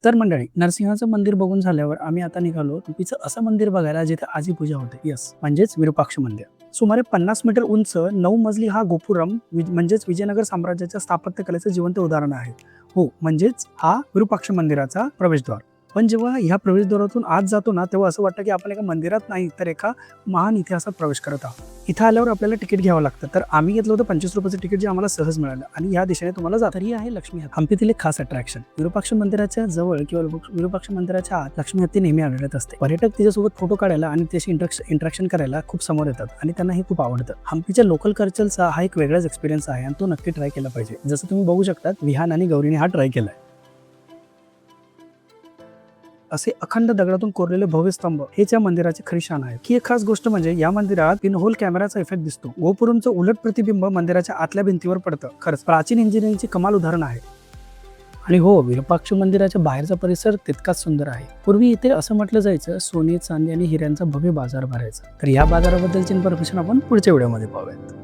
तर मंडळी, नरसिंहाचं मंदिर बघून झाल्यावर आम्ही आता निघालो हम्पीचं असं मंदिर बघायला जिथे आजी पूजा होते. यस, म्हणजेच विरूपाक्ष मंदिर. सुमारे 50 मीटर उंच 9 मजली हा गोपुरम म्हणजेच विजयनगर साम्राज्याच्या स्थापत्यकलेचं जिवंत उदाहरण आहे. हो, म्हणजेच हा विरूपाक्ष मंदिराचा प्रवेशद्वार. पण जेव्हा ह्या प्रवेशद्वारातून आत जातो ना, तेव्हा असं वाटतं की आपण एका मंदिरात नाही तर एका महान इतिहासात प्रवेश करत आहोत. इथं आल्यावर आपल्याला तिकीट घ्यावं लागतं. तर आम्ही घेतलं होतं 25 रुपयाचं तिकीट, जे आम्हाला सहज मिळालं आणि या दिशेने तुम्हाला जात. तरी आहे लक्ष्मी हत्ती, हम्पीतील एक खास अट्रॅक्शन. विरूपाक्ष मंदिराच्या जवळ किंवा विरूपाक्ष मंदिराच्या आत लक्ष्मी हत्ती नेहमी आढळत असते. पर्यटक तिच्यासोबत फोटो काढायला आणि त्याशी इंटरॅक्शन करायला खूप समोर येतात आणि त्यांना हे खूप आवडतं. हम्पीच्या लोकल कल्चरचा हा एक वेगळाच एक्सपिरियन्स आहे आणि तो नक्की ट्राय केला पाहिजे. जसं तुम्ही बघू शकता, विहान आणि गौरीने हा ट्राय केलाय. असे अखंड दगडातून कोरलेले भव्य स्तंभ हेच या मंदिराची खरी शान आहे. ही एक खास गोष्ट म्हणजे या मंदिरात पिनहोल कॅमेराचा इफेक्ट दिसतो. गोपुरमचं उलट प्रतिबिंब मंदिराच्या आतल्या भिंतीवर पडतं. खरंच प्राचीन इंजिनिअरिंगची कमाल उदाहरण आहे. आणि हो, विरूपाक्ष मंदिराच्या बाहेरचा परिसर तितकाच सुंदर आहे. पूर्वी इथे असं म्हटलं जायचं, सोने, चांदी आणि हिऱ्यांचा भव्य बाजार भरायचा. तर या बाजाराबद्दलची इन्फॉर्मेशन आपण पुढच्या व्हिडिओमध्ये पाहूयात.